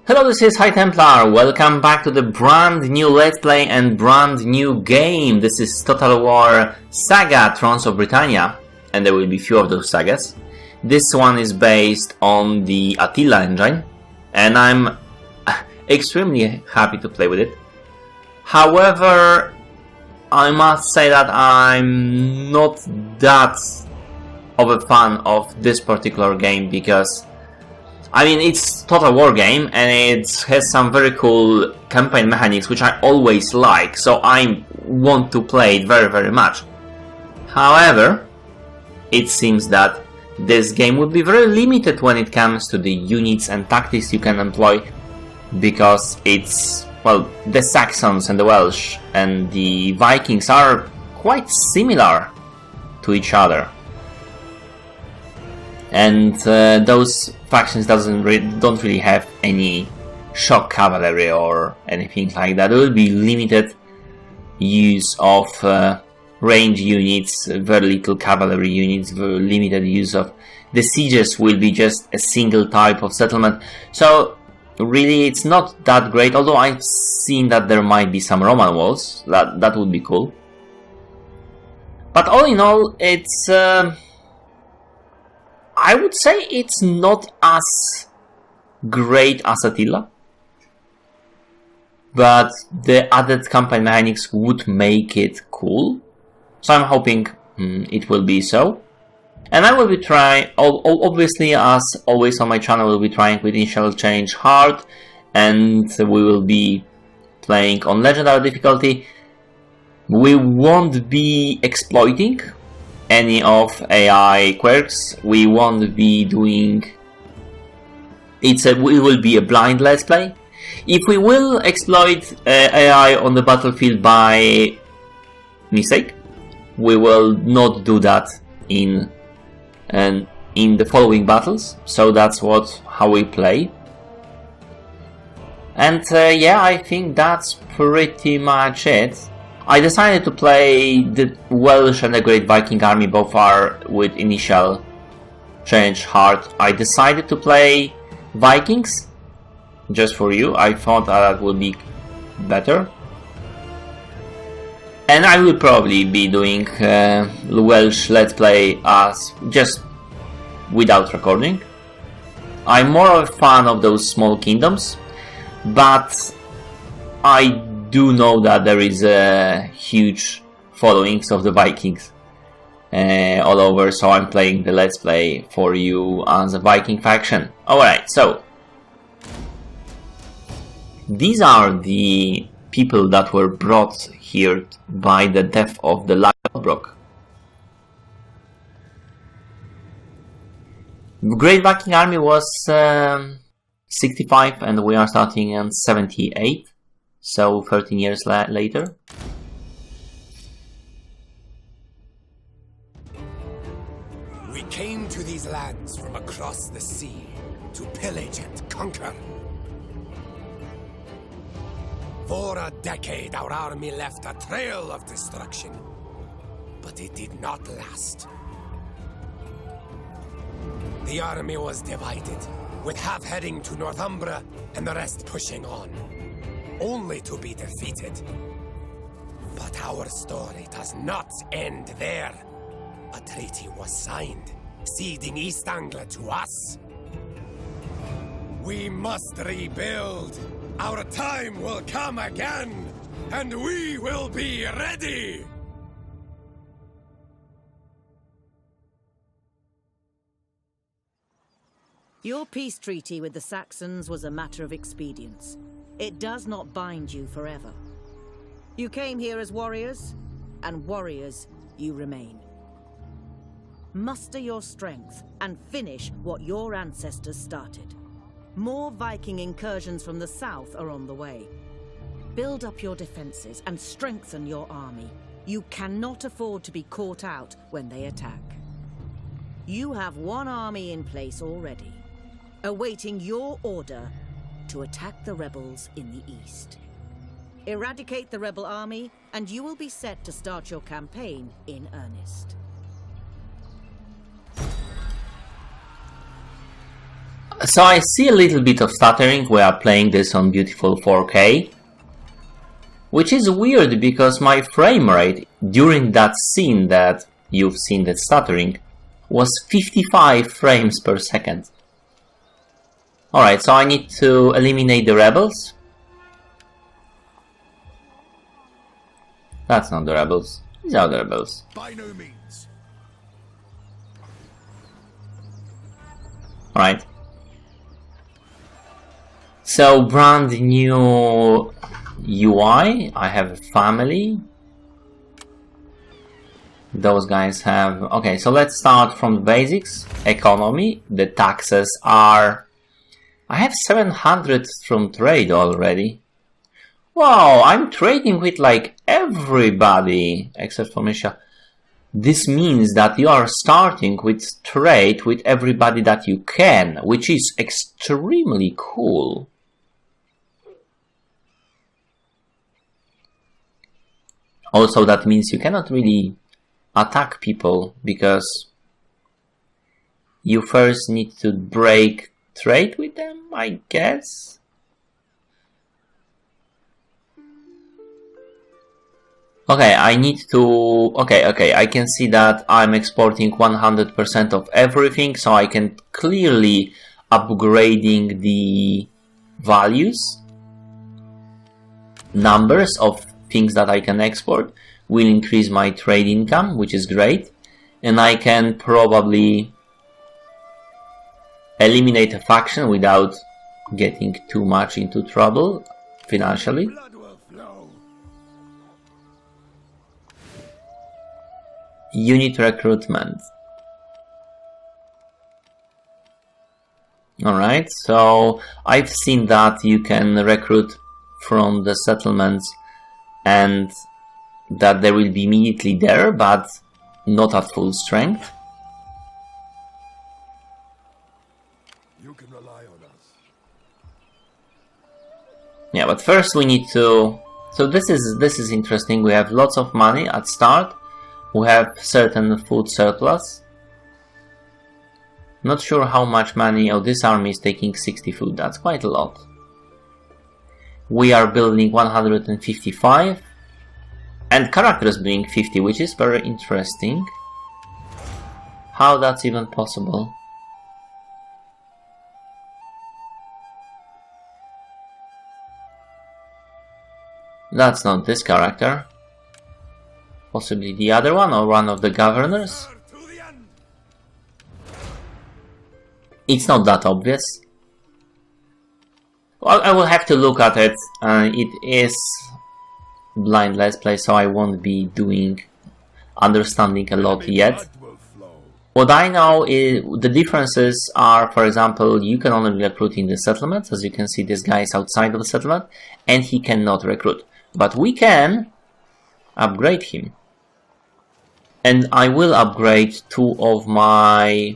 Hello, this is High Templar. Welcome back to the brand new Let's Play and brand new game. This is Total War Saga Thrones of Britannia, and there will be few of those sagas. This one is based on the Attila engine, and I'm extremely happy to play with it. However, I must say that I'm not that of a fan of this particular game because I mean, it's Total War game and it has some very cool campaign mechanics which I always like, so I want to play it very much. However, it seems that this game would be very limited when it comes to the units and tactics you can employ, because it's, well, the Saxons and the Welsh and the Vikings are quite similar to each other. And those factions don't really have any shock cavalry or anything like that. There will be limited use of range units, very little cavalry units, very limited use of the sieges. Will be just a single type of settlement. So really it's not that great, although I've seen that there might be some Roman walls. That would be cool. But all in all, it's I would say it's not as great as Attila, but the added campaign mechanics would make it cool, so I'm hoping it will be so. And I will be trying, obviously as always on my channel, we'll be trying with initial change hard, and we will be playing on legendary difficulty. We won't be exploiting any of AI quirks. We won't be doing it will be a blind let's play. If we will exploit AI on the battlefield by mistake, we will not do that in the following battles. So that's how we play. And yeah, I think that's pretty much it. I decided to play the Welsh and the Great Viking Army, both are with initial change hard. I decided to play Vikings, just for you. I thought that would be better. And I will probably be doing Welsh Let's Play as just without recording. I'm more of a fan of those small kingdoms, but I do know that there is a huge followings of the Vikings all over, so I'm playing the Let's Play for you as a Viking faction. Alright, so these are the people that were brought here by the death of the Lodbrok. The Great Viking Army was 65 and we are starting on 78. So 13 years later. We came to these lands from across the sea to pillage and conquer. For a decade our army left a trail of destruction, but it did not last. The army was divided, with half heading to Northumbria and the rest pushing on, only to be defeated. But our story does not end there. A treaty was signed, ceding East Anglia to us. We must rebuild. Our time will come again, and we will be ready. Your peace treaty with the Saxons was a matter of expedience. It does not bind you forever. You came here as warriors, and warriors you remain. Muster your strength and finish what your ancestors started. More Viking incursions from the south are on the way. Build up your defenses and strengthen your army. You cannot afford to be caught out when they attack. You have one army in place already, awaiting your order to attack the rebels in the east. Eradicate the rebel army, and you will be set to start your campaign in earnest. So I see a little bit of stuttering. We are playing this on beautiful 4K. Which is weird because my frame rate during that scene that you've seen that stuttering was 55 frames per second. Alright, so I need to eliminate the rebels. That's not the rebels. These are the rebels. By no means. Alright. So brand new UI. I have a family. Those guys have... Okay, so let's start from the basics. Economy. The taxes are... I have 700 from trade already. Wow, I'm trading with like everybody except for Misha. This means that you are starting with trade with everybody that you can, which is extremely cool. Also, that means you cannot really attack people because you first need to break trade with them, I guess. Okay, I need to... Okay, I can see that I'm exporting 100% of everything, so I can clearly upgrading the values. Numbers of things that I can export will increase my trade income, which is great. And I can probably eliminate a faction without getting too much into trouble financially. Unit recruitment. Alright, so I've seen that you can recruit from the settlements and that they will be immediately there, but not at full strength. You can rely on us. Yeah, but first we need to... So this is interesting. We have lots of money at start. We have certain food surplus. Not sure how much money. Oh, this army is taking 60 food. That's quite a lot. We are building 155. And characters being 50, which is very interesting. How that's even possible. That's not this character. Possibly the other one or one of the governors. It's not that obvious. Well, I will have to look at it. It is blind let's play, so I won't be understanding a lot yet. What I know is the differences are, for example, you can only recruit in the settlements. As you can see, this guy is outside of the settlement and he cannot recruit. But we can upgrade him. And I will upgrade 2 of my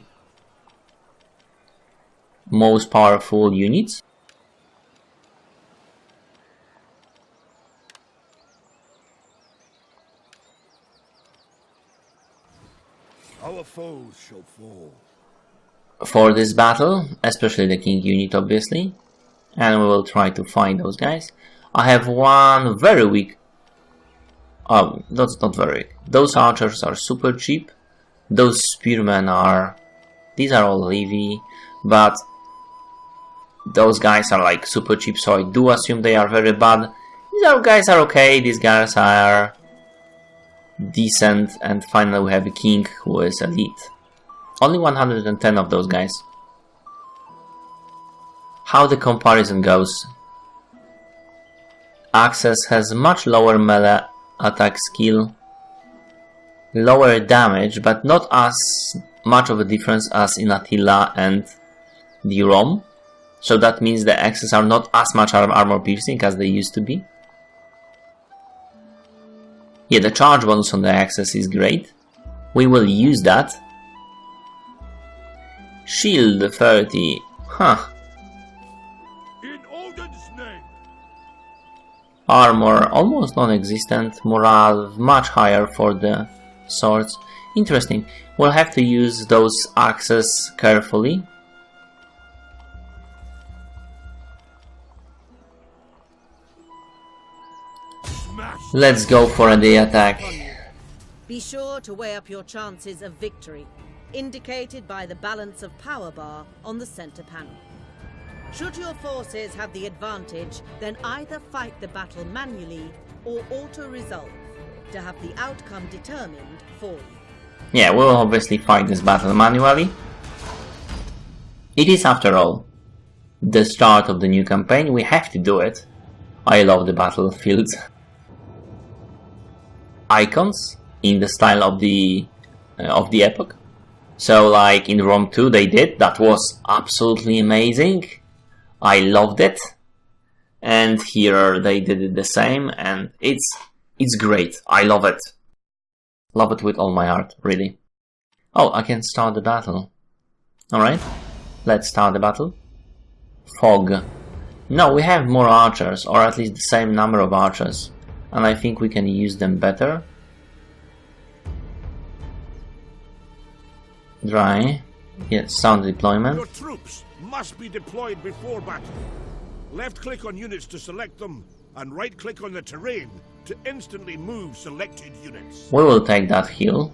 most powerful units. Our foes shall fall. For this battle, especially the king unit obviously. And we will try to find those guys. I have one very weak... Oh, that's not very weak. Those archers are super cheap. Those spearmen are... These are all Levy. But those guys are like super cheap, so I do assume they are very bad. These guys are okay. These guys are decent. And finally we have a king who is elite. Only 110 of those guys. How the comparison goes. Axis has much lower melee attack skill, lower damage, but not as much of a difference as in Attila and the Rome. So that means the axes are not as much armor piercing as they used to be. Yeah, the charge bonus on the axes is great. We will use that. Shield 30. Huh. Armor almost non-existent, morale much higher for the swords. Interesting. We'll have to use those axes carefully. Let's go for the attack. Be sure to weigh up your chances of victory, indicated by the balance of power bar on the center panel. Should your forces have the advantage, then either fight the battle manually or auto-resolve to have the outcome determined for you. Yeah, we'll obviously fight this battle manually. It is, after all, the start of the new campaign. We have to do it. I love the battlefields. Icons in the style of the epoch. So like in Rome 2 they did, that was absolutely amazing. I loved it. And here they did it the same, and it's great. I love it. Love it with all my heart, really. Oh, I can start the battle. Alright, let's start the battle. Fog. No, we have more archers, or at least the same number of archers. And I think we can use them better. Dry. Yes, sound deployment. Your troops must be deployed before battle. Left-click on units to select them, and right-click on the terrain to instantly move selected units. We will take that hill.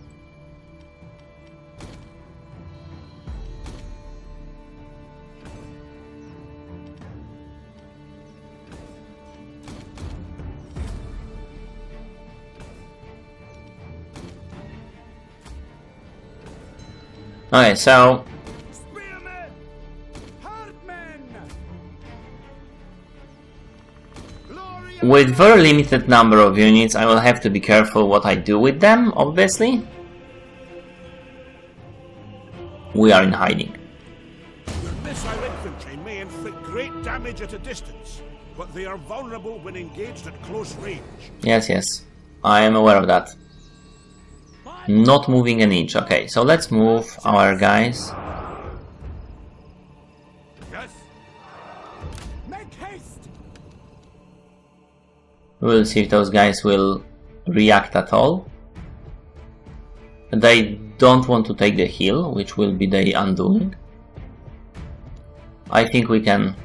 Okay, so Spearmen! Hardmen! with very limited number of units, I will have to be careful what I do with them, obviously. We are in hiding. Your missile infantry may inflict great damage at a distance, but they are vulnerable when engaged at close range. Yes, yes, I am aware of that. Not moving an inch. Okay, so let's move our guys. Yes. Make haste! We'll see if those guys will react at all. They don't want to take the hill, which will be the undoing. I think we can...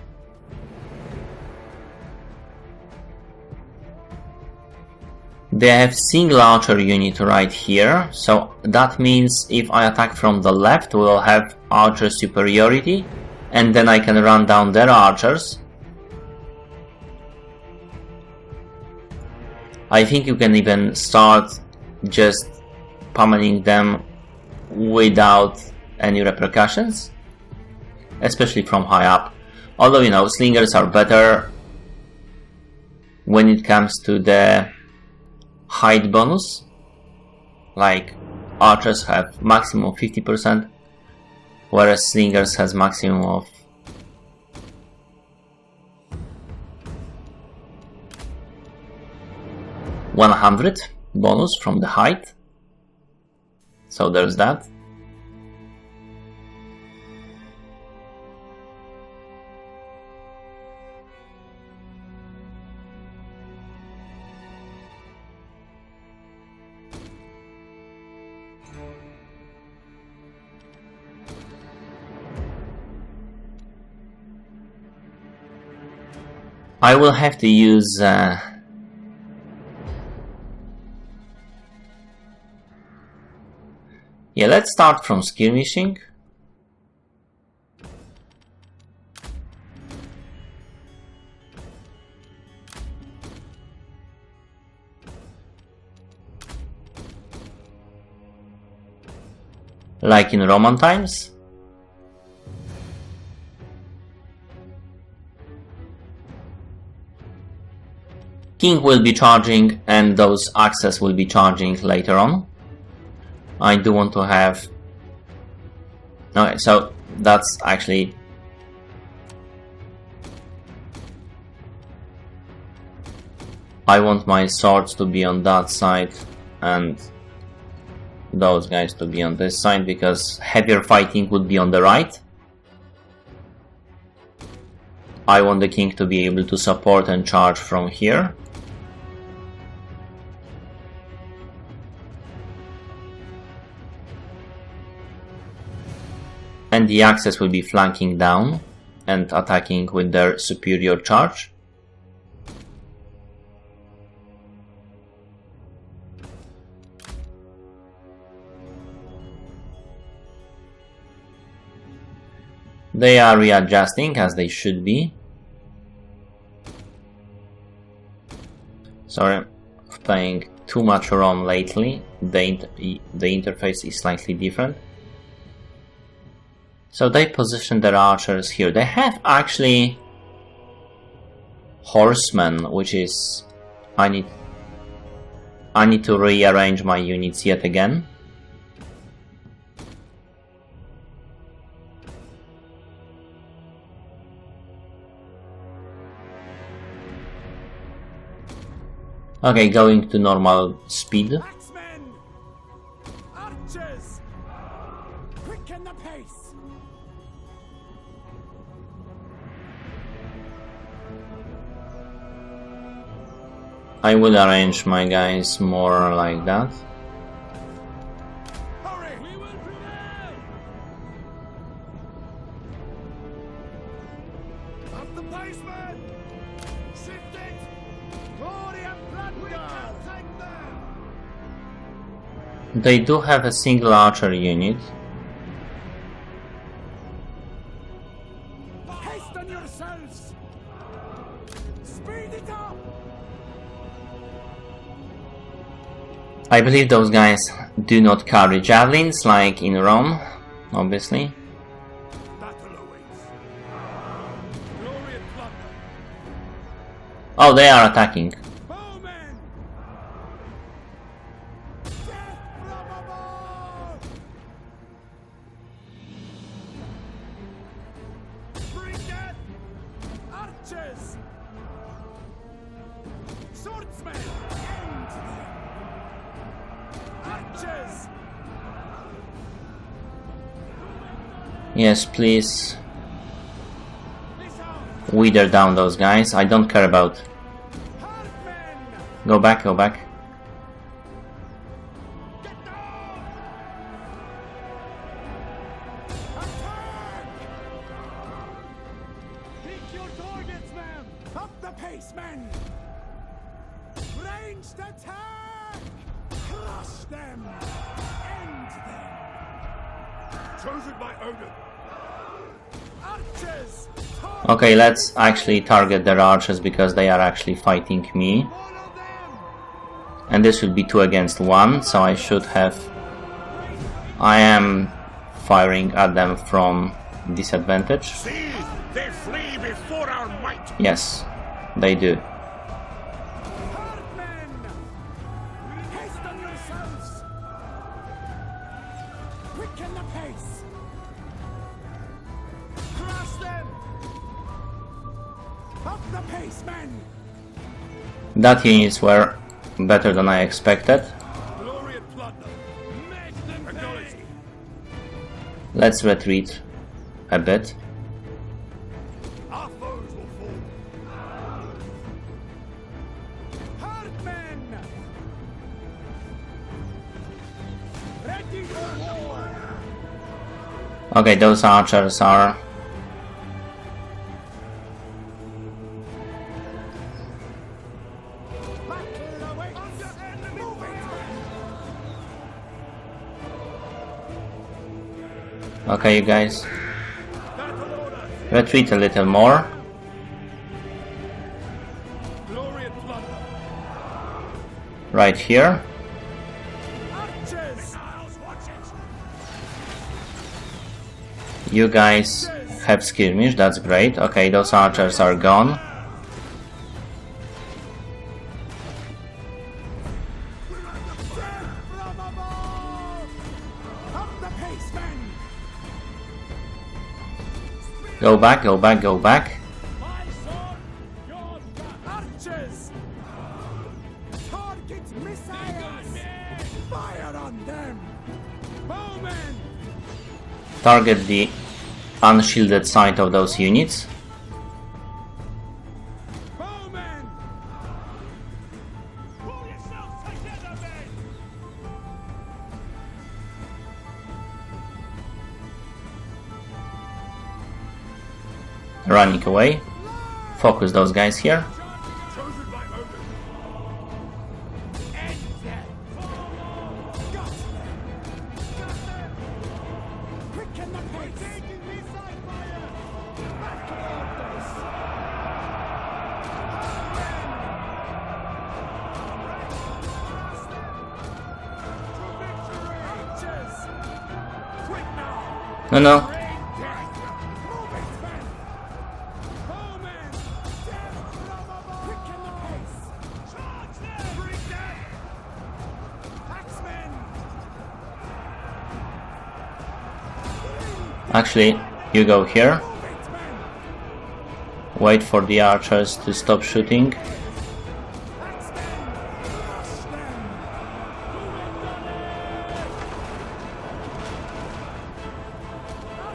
They have single archer unit right here, so that means if I attack from the left, we'll have archer superiority, and then I can run down their archers. I think you can even start just pummeling them without any repercussions, especially from high up. Although, you know, slingers are better when it comes to the height bonus. Like archers have maximum 50%, whereas slingers has maximum of 100 bonus from the height. So there's that. I will have to use yeah, let's start from skirmishing. Like in Roman times. King will be charging and those axes will be charging later on. I do want to have... Okay, so that's actually... I want my swords to be on that side and those guys to be on this side, because heavier fighting would be on the right. I want the king to be able to support and charge from here. And the axes will be flanking down and attacking with their superior charge. They are readjusting as they should be. Sorry, playing too much ROM lately. The interface is slightly different. So they position their archers here. They have actually horsemen, which is I need to rearrange my units yet again. Okay, going to normal speed. Axemen! Archers! Quicken the pace! I will arrange my guys more like that. Hurry! We will prevail! Up the pace, man! Shift it! Glory and blood! We can take them! They do have a single archer unit. Hasten yourselves! Speed it up! I believe those guys do not carry javelins like in Rome, obviously. Battle awaits. Glory and plunder! Oh, they are attacking. Bowmen! Death from above! Bring death! Archers! Swordsmen! End them! Archers! Yes, please This out! wither down those guys. I don't care about. Hardmen! Go back, go back. Get down! Attack! Pick your targets, men! Up the pace, men! Ranged attack! Crush them! End them! Chosen by Odin. Archers! Okay, let's actually target their archers because they are actually fighting me. Follow them! And this will be 2 against 1, so I should have... I am firing at them from disadvantage. See, they flee before our might. Yes, they do. Hardmen! Hasten yourselves! Quicken the pace! Crush them! Up the pace, men! That units were better than I expected. Glory and plunder! Make them pay! Let's retreat a bit. Our foes will fall! Hardmen! Ready for war! Okay, those archers are... Battle awaits! Move it! Okay, you guys. Battle order! Retreat a little more. Glory and plunder! Right here. Archers! Watch it! You guys have skirmish, that's great. Okay, those archers are gone. Death from above! Up the pace, men! Go back, go back, go back. My sword, your gun! Archers! Target missiles! Fire on them! Bowmen! Target the unshielded side of those units. Bowmen! Pull yourselves together, men! Running away. Focus those guys here. Chosen by Odin. End them! Got them! Quicken the pace! Taking me side fire! No, no. Actually, you go here. Wait for the archers to stop shooting.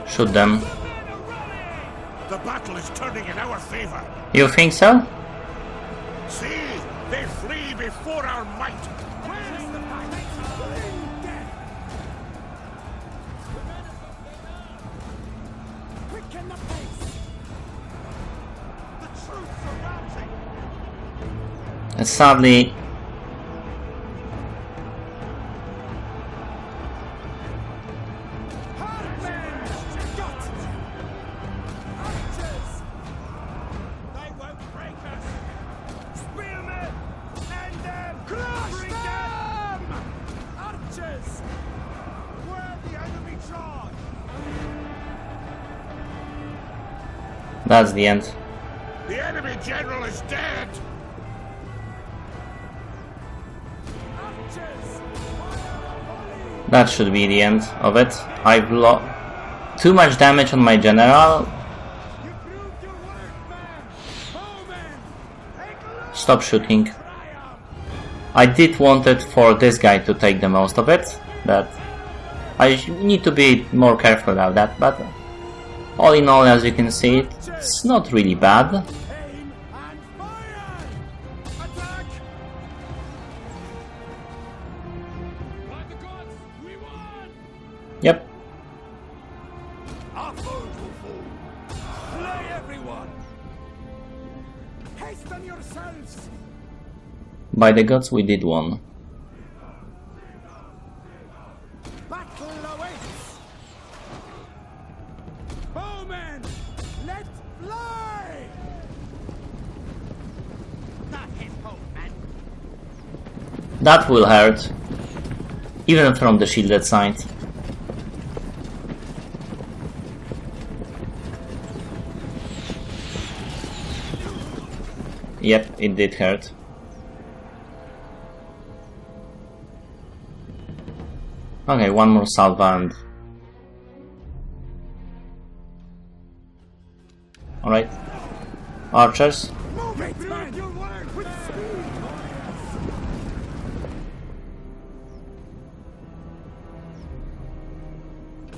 Shoot them. The battle is turning in our favor. You think so? See, they flee before our might. Where's the fight? Quicken the pace. The troops are mounting. And sadly, that's the end. The enemy general is dead! That should be the end of it. I've lost too much damage on my general. Stop shooting. I did want it for this guy to take the most of it, but I need to be more careful about that, but all in all, as you can see, it's not really bad. Yep. Play everyone! Hasten yourselves! By the gods, we did one. Battle awaits! Bowmen, let fly! Not his bowman. That will hurt, even from the shielded side. Yep, it did hurt. Okay, one more salva and... Alright. Archers.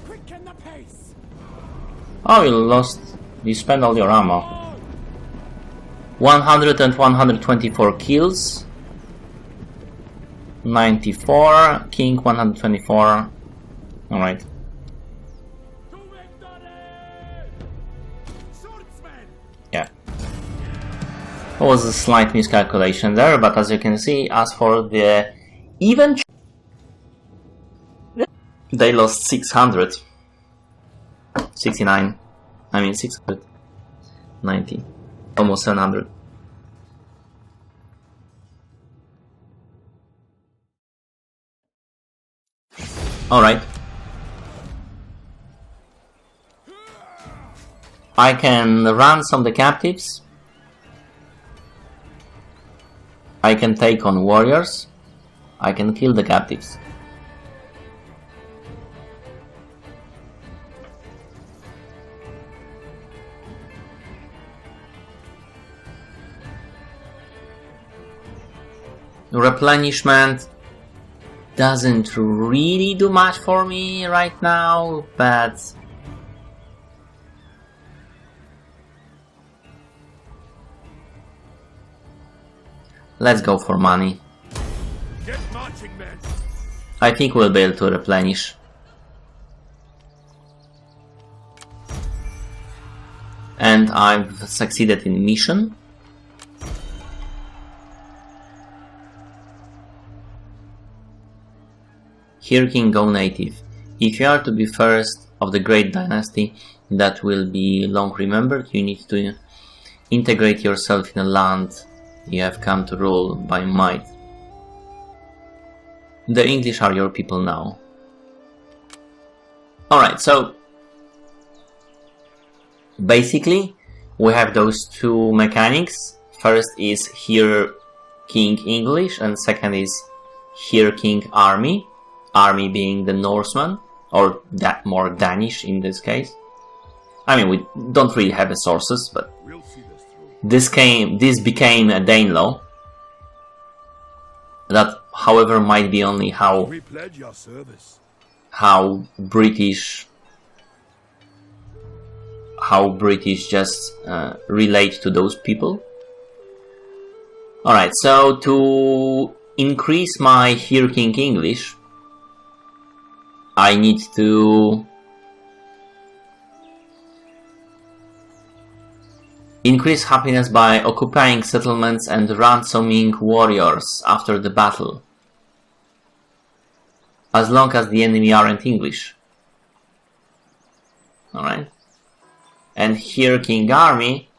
Quicken the pace. Oh, you spent all your ammo. 100 and 124 kills. 94, King 124. Alright. Yeah. There was a slight miscalculation there, but as you can see, as for the event, they lost 600. 69. I mean 690. Almost 700. Alright. I can ransom the captives. I can take on warriors. I can kill the captives. Replenishment doesn't really do much for me right now, but let's go for money. Get marching, men. I think we'll be able to replenish. And I've succeeded in mission. Here King go native. If you are to be first of the great dynasty that will be long remembered, you need to integrate yourself in a land you have come to rule by might. The English are your people now. Alright, so Basically, we have those two mechanics. First is Here King English, and second is Here King Army. Army being the Norseman, or that more Danish in this case. I mean, we don't really have the sources, but We'll see this through. this became a Danelaw. That, however, might be only We pledge your service. how British just relate to those people. Alright, so to increase my Here King English, I need to increase happiness by occupying settlements and ransoming warriors after the battle, as long as the enemy aren't English. Alright. And Here King Army,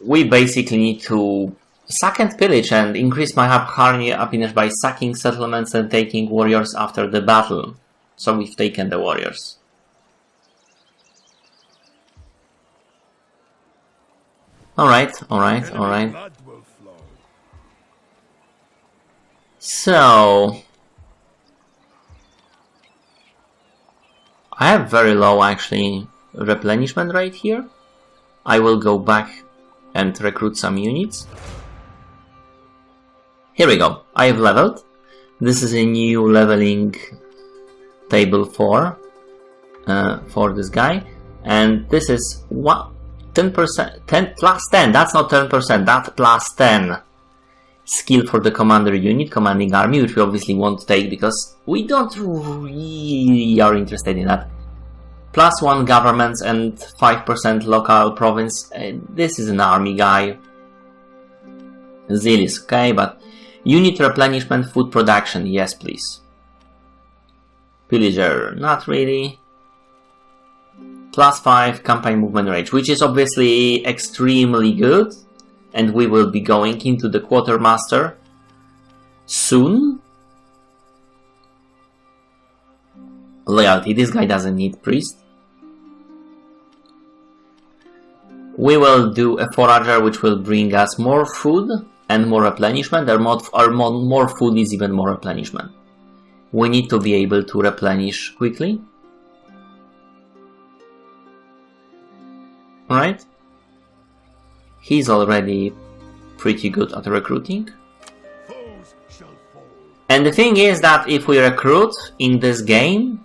we basically need to sack and pillage and increase my army happiness by sacking settlements and taking warriors after the battle. So we've taken the warriors. Alright. Blood will flow. So I have very low actually replenishment rate here. I will go back and recruit some units. Here we go. I have leveled. This is a new leveling table for this guy, and this is 10%, 10 plus 10. That's not 10%. That's plus 10. Skill for the commander unit, commanding army, which we obviously won't take because we don't really are interested in that. Plus 1 governments and 5% local province. This is an army guy. Zeal is okay, but unit replenishment, food production, yes please. Pillager, not really. Plus 5 campaign movement range, which is obviously extremely good. And we will be going into the quartermaster soon. Loyalty, this guy doesn't need priest. We will do a forager which will bring us more food and more replenishment. More food is even more replenishment. We need to be able to replenish quickly. Alright. He's already pretty good at recruiting. Foes shall fall. And the thing is that if we recruit in this game,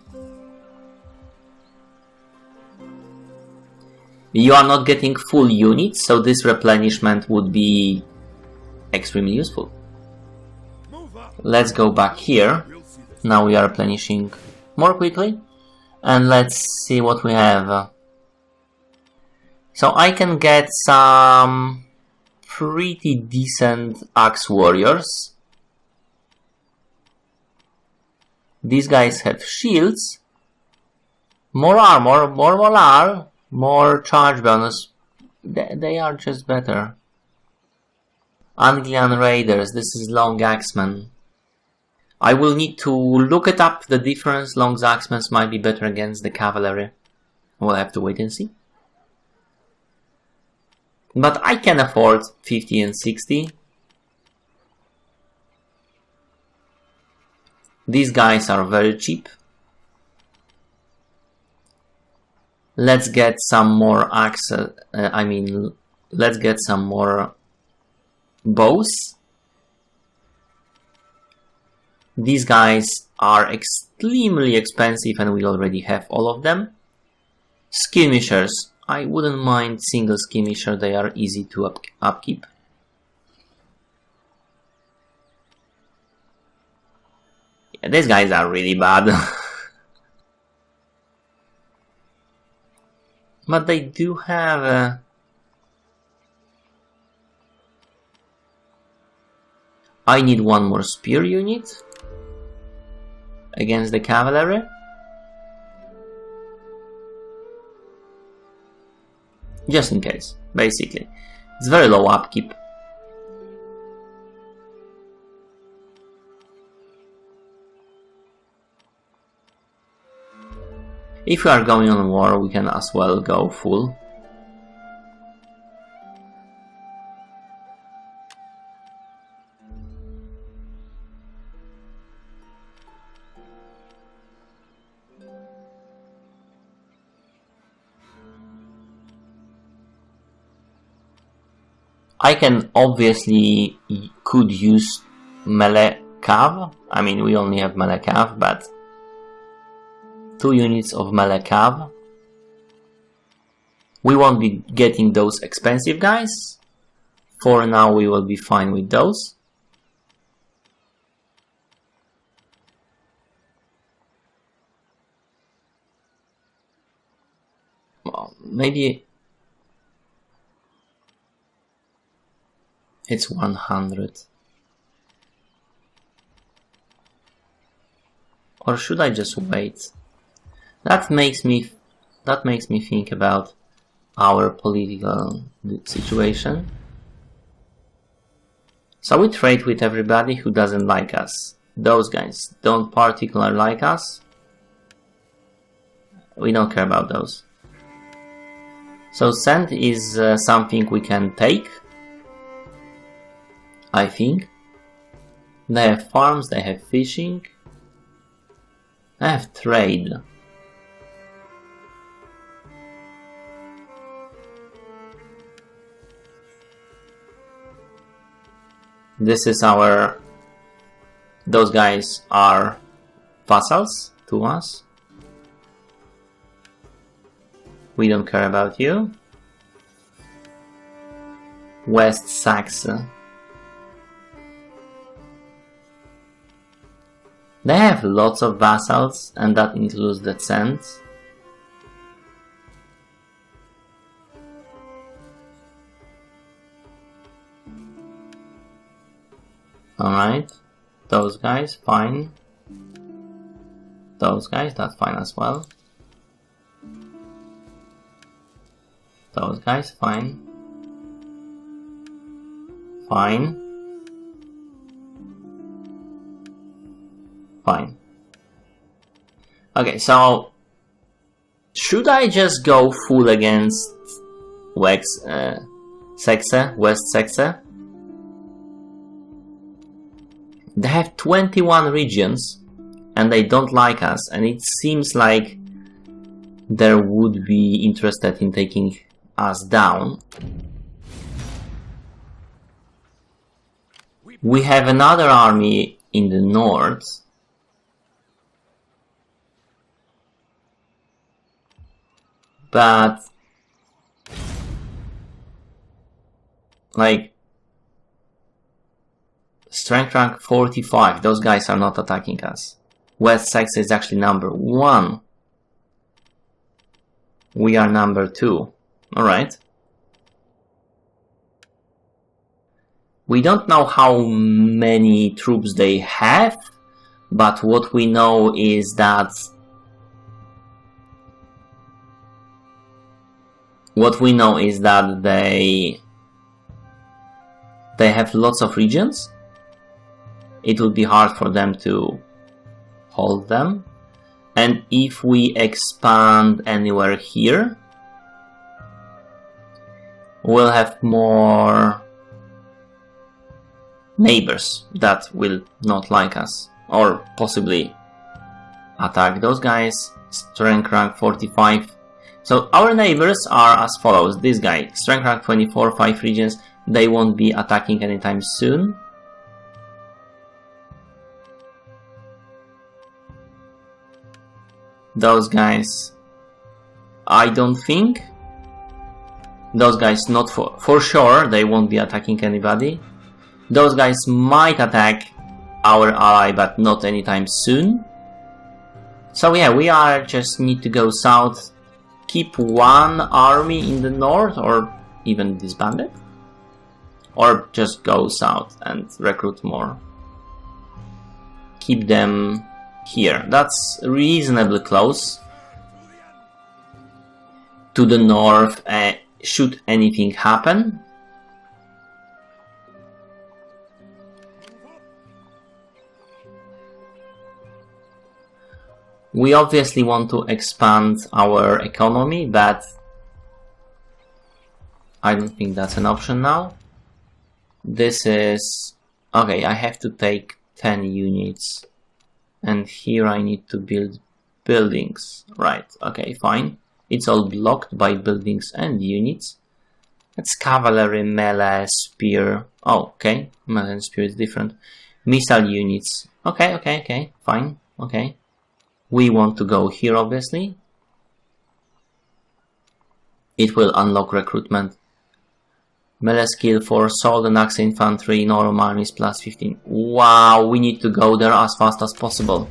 you are not getting full units, so this replenishment would be extremely useful. Move up. Let's go back here. We'll see this. Now we are replenishing more quickly. And let's see what we have. So I can get some pretty decent axe warriors. These guys have shields, more armor, more morale, more charge bonus. They are just better. Anglian Raiders, this is Long Axemen. I will need to look it up, the difference. Long Axemen might be better against the cavalry. We'll have to wait and see. But I can afford 50 and 60. These guys are very cheap. Let's get some more let's get some more bows. These guys are extremely expensive and we already have all of them. Skirmishers. I wouldn't mind single skirmisher, they are easy to upkeep. Yeah, these guys are really bad. But they do have I need one more spear unit against the cavalry. Just in case, basically. It's very low upkeep. If we are going on war, we can as well go full. I can obviously could use melee cav. I mean, we only have melee cav, but 2 units of melee cav. We won't be getting those expensive guys. For now, we will be fine with those. Well, maybe it's 100. Or should I just wait? That makes me think about our political situation. So we trade with everybody who doesn't like us. Those guys don't particularly like us. We don't care about those. So sand is something we can take, I think. They have farms, they have fishing. They have trade. This is our... Those guys are vassals to us. We don't care about you. West Saxon. They have lots of vassals, and that includes the Cents. Alright, those guys, fine. Those guys, that's fine as well. Those guys, fine. Fine. Fine. Okay, so should I just go full against West Saxe? They have 21 regions and they don't like us, and it seems like they would be interested in taking us down. We have another army in the north. But like strength rank 45, those guys are not attacking us. West Saxe is actually number 1. We are number 2. Alright. We don't know how many troops they have, but what we know is that they have lots of regions. It will be hard for them to hold them. And if we expand anywhere here, we'll have more neighbors that will not like us, or possibly attack those guys. Strength rank 45. So our neighbors are as follows. This guy, strength rank 24, 5 regions. They won't be attacking anytime soon. Those guys, I don't think. Those guys, not for sure, they won't be attacking anybody. Those guys might attack our ally, but not anytime soon. So yeah, we just need to go south, keep one army in the north, or even disband it. Or just go south and recruit more. Keep them here. That's reasonably close to the north, should anything happen. We obviously want to expand our economy, but I don't think that's an option now. This is... okay, I have to take 10 units. And here I need to build buildings. Right, okay, fine. It's all blocked by buildings and units. That's cavalry, melee, spear. Oh, okay. Melee and spear is different. Missile units. Okay, fine. Okay. We want to go here, obviously. It will unlock recruitment. Melee skill for sword and axe infantry, normal armies plus 15. Wow, we need to go there as fast as possible.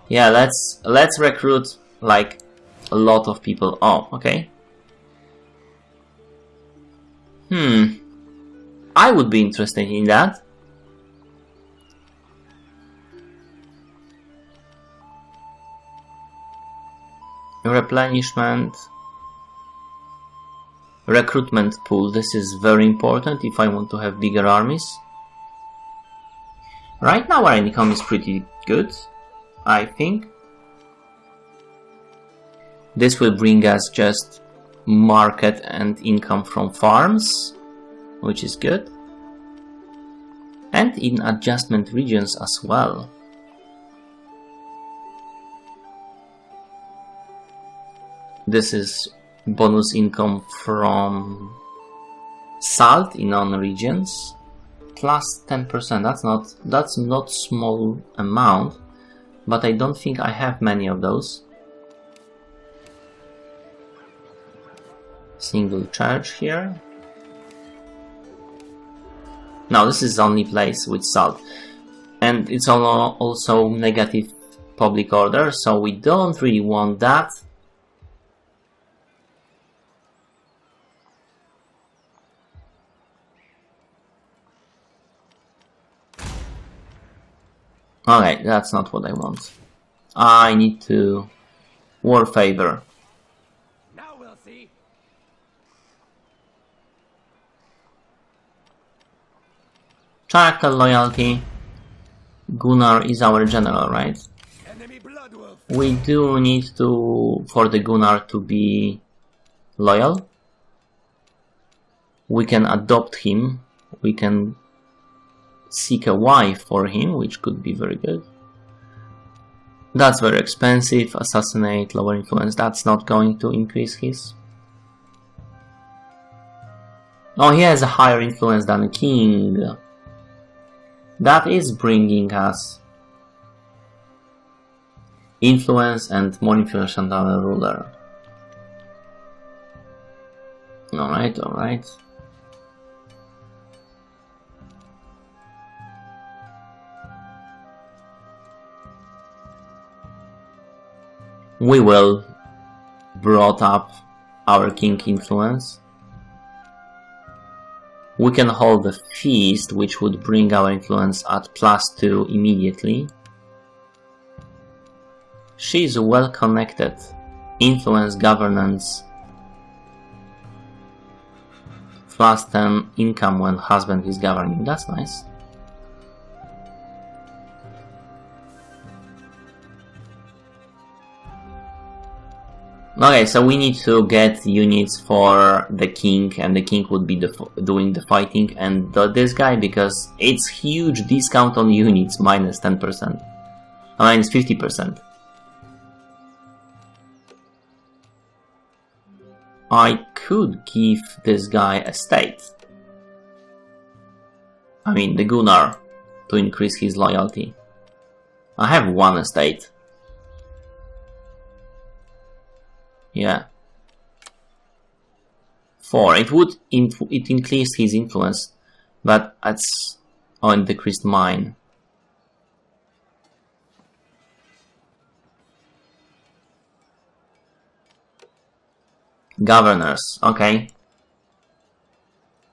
Yeah, let's recruit like a lot of people. Oh, okay. I would be interested in that. Replenishment. Recruitment pool. This is very important if I want to have bigger armies. Right now our income is pretty good, I think. This will bring us just market and income from farms, which is good. And in adjustment regions as well. This is bonus income from salt in non-regions plus 10%. That's not small amount, but I don't think I have many of those. Single church here. Now this is the only place with salt, and it's also negative public order, so we don't really want that. Okay, that's not what I want. I need to war favor. Now we'll see. Character loyalty. Gunnar is our general, right? Enemy blood wolf. We do need to, for the Gunnar to be loyal. We can adopt him. We can seek a wife for him, which could be very good. That's very expensive. Assassinate, lower influence. That's not going to increase his. Oh, he has a higher influence than a king. That is bringing us influence and more influential than a ruler. Alright, alright. We will brought up our king influence. We can hold a feast, which would bring our influence at +2 immediately. She is well connected. Influence, governance, +10 income when husband is governing. That's nice. Okay, so we need to get units for the king, and the king would be doing the fighting, and this guy, because it's huge discount on units, minus 10%. Minus 50%. I could give this guy a state. I mean, the Gunnar, to increase his loyalty. I have one estate. Yeah. 4. It increased his influence, but it's on decreased mine. Governors, okay.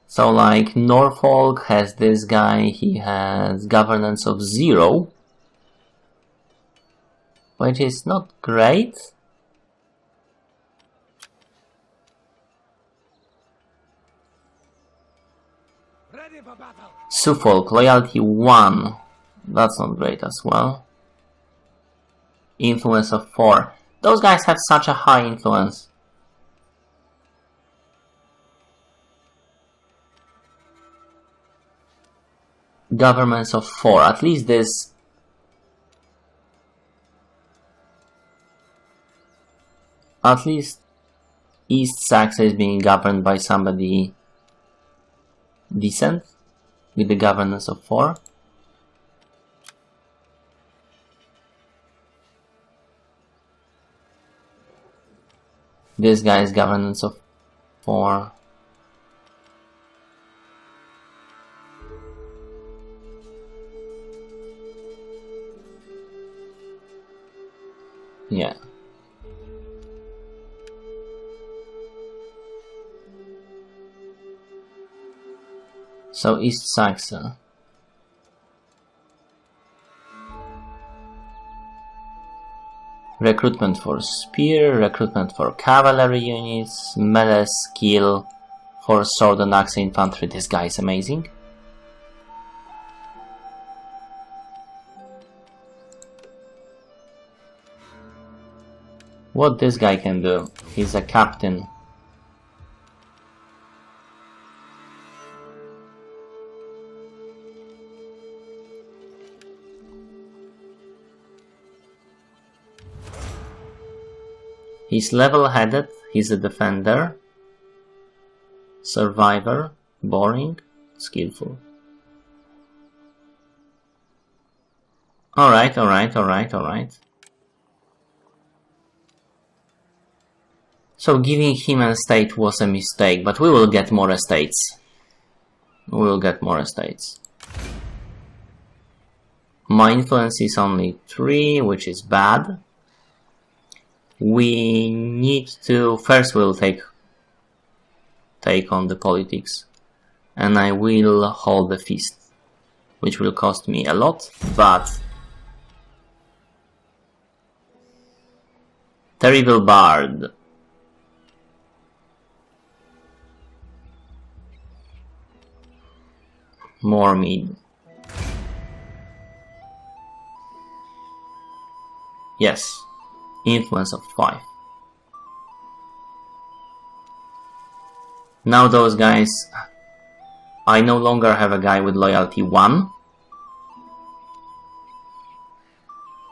So like Norfolk has this guy, he has governance of 0, which is not great. Suffolk, loyalty 1. That's not great as well. Influence of 4. Those guys have such a high influence. Governments of 4. At least this... At least East Saxony is being governed by somebody decent, with the governance of 4. This guy is governance of 4. Yeah. So East Saxon. Recruitment for spear, recruitment for cavalry units, melee skill for sword and axe infantry. This guy is amazing. What this guy can do? He's a captain. He's level-headed, he's a defender, survivor, boring, skillful. Alright. So giving him an estate was a mistake, but we will get more estates. My influence is only 3, which is bad. We need to... First we'll take on the politics. And I will hold the feast. Which will cost me a lot, but... Terrible Bard. More mead. Yes. Influence of 5. Now those guys... I no longer have a guy with loyalty 1.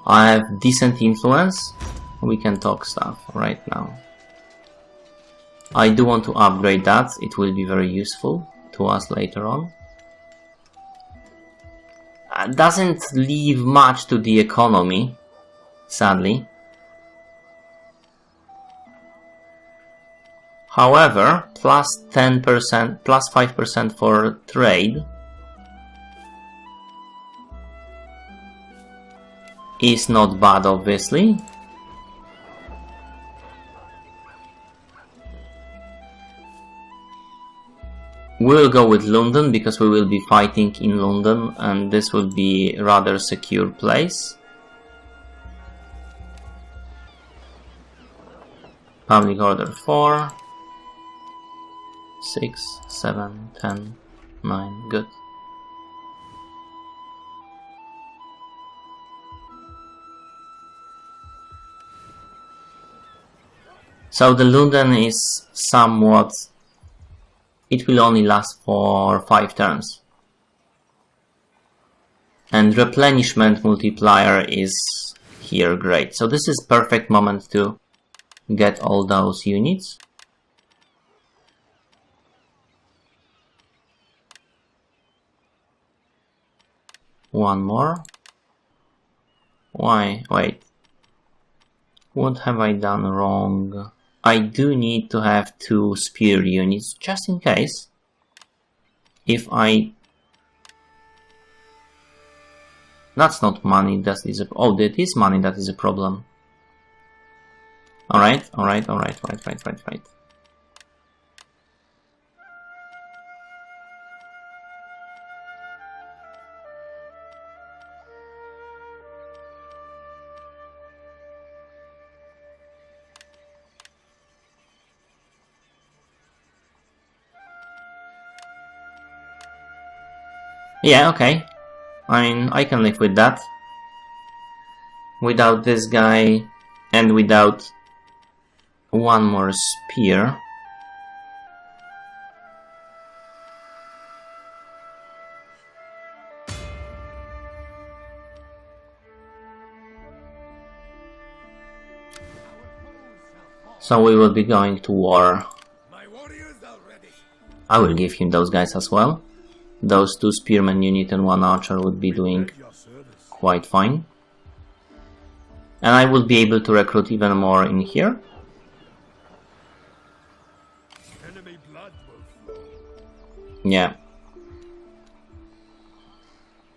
I have decent influence. We can talk stuff right now. I do want to upgrade that. It will be very useful to us later on. Doesn't leave much to the economy, sadly. However, plus 10%, plus 5% for trade is not bad, obviously. We'll go with London because we will be fighting in London and this will be a rather secure place. Public order 4. 6, 7, 10, 9, good. So the London is somewhat... It will only last for 5 turns. And replenishment multiplier is here great. So this is perfect moment to get all those units. One more. Why? Wait. What have I done wrong? I do need to have 2 spear units, just in case. If I... That's not money, that is a... Oh, that is money, that is a problem. Alright. Yeah, okay. I mean, I can live with that. without this guy and without one more spear. So we will be going to war. My warriors are ready. I will give him those guys as well. Those 2 spearmen unit and 1 archer would be doing quite fine. And I will be able to recruit even more in here. Enemy blood will flow. Yeah.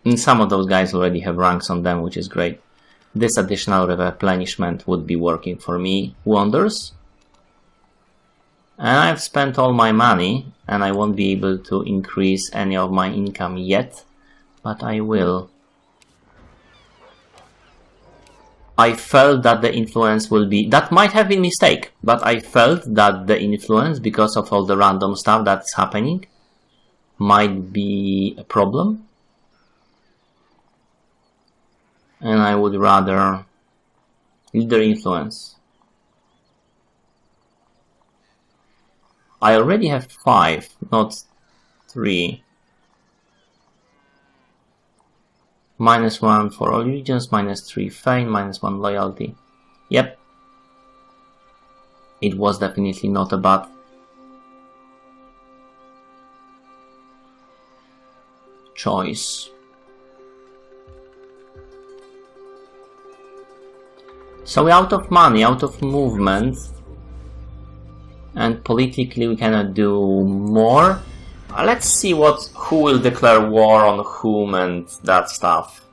And some of those guys already have ranks on them, which is great. This additional replenishment would be working for me wonders. And I've spent all my money, and I won't be able to increase any of my income yet, but I will. I felt that the influence will be... That might have been a mistake, but I felt that the influence, because of all the random stuff that's happening, might be a problem. And I would rather leader influence. I already have 5, not 3. -1 for all regions, -3 fame, -1 loyalty. Yep. It was definitely not a bad choice. So we're out of money, out of movement, and politically we cannot do more. Let's see who will declare war on whom and that stuff.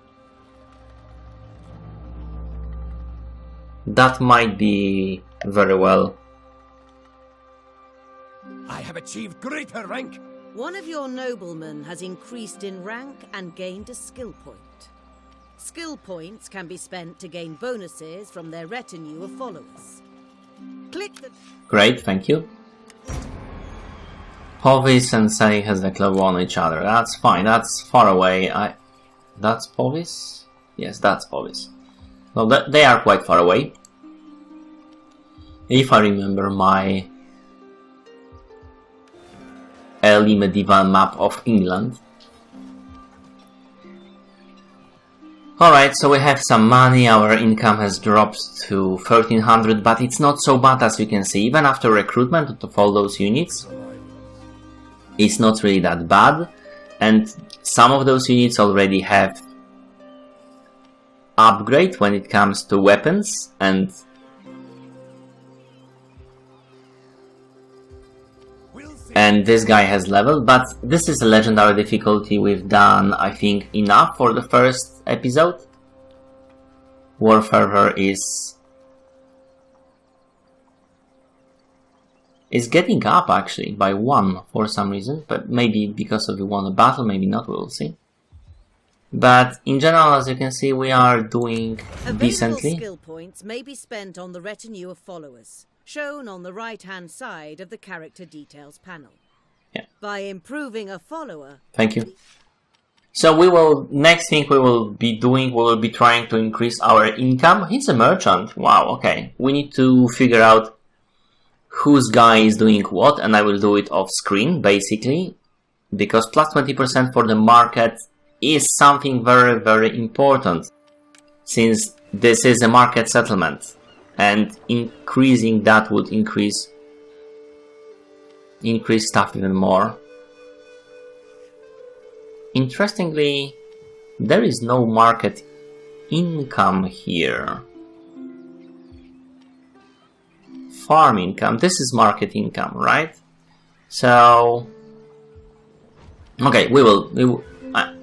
That might be very well. I have achieved greater rank. One of your noblemen has increased in rank and gained a skill point. Skill points can be spent to gain bonuses from their retinue of followers. Click the... Great, thank you. Povis and Say has declared war on each other. That's fine, that's far away. That's Povis? Yes, that's Povis. Well, they are quite far away. If I remember my early medieval map of England. Alright, so we have some money, our income has dropped to 1300, but it's not so bad as you can see. Even after recruitment of all those units, it's not really that bad. And some of those units already have upgrade when it comes to weapons, and this guy has level, but this is a legendary difficulty. We've done, I think, enough for the first episode. War fervor is getting up actually by 1 for some reason, but maybe because of we won a battle, maybe not, we'll see. But in general, as you can see, we are doing decently. Available skill points may be spent on the retinue of followers, shown on the right-hand side of the character details panel. Yeah. By improving a follower... Thank you. So next thing we will be doing, we will be trying to increase our income. He's a merchant. Wow, okay. We need to figure out whose guy is doing what, and I will do it off screen, basically. Because plus 20% for the market is something very, very important. Since this is a market settlement. And increasing that would increase stuff even more. Interestingly, there is no market income here. Farm income, this is market income, right? So, okay, we will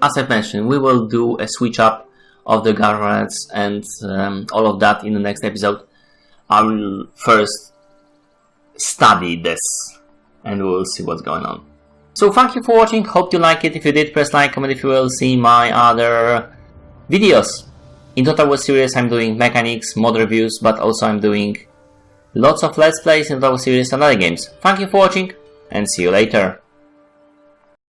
as I mentioned, we will do a switch up of the governments and all of that in the next episode. I will first study this and we will see what's going on. So thank you for watching, hope you like it. If you did, press like, comment if you will see my other videos. In Total War series I'm doing mechanics, mod reviews, but also I'm doing lots of let's plays in Total War series and other games. Thank you for watching and see you later.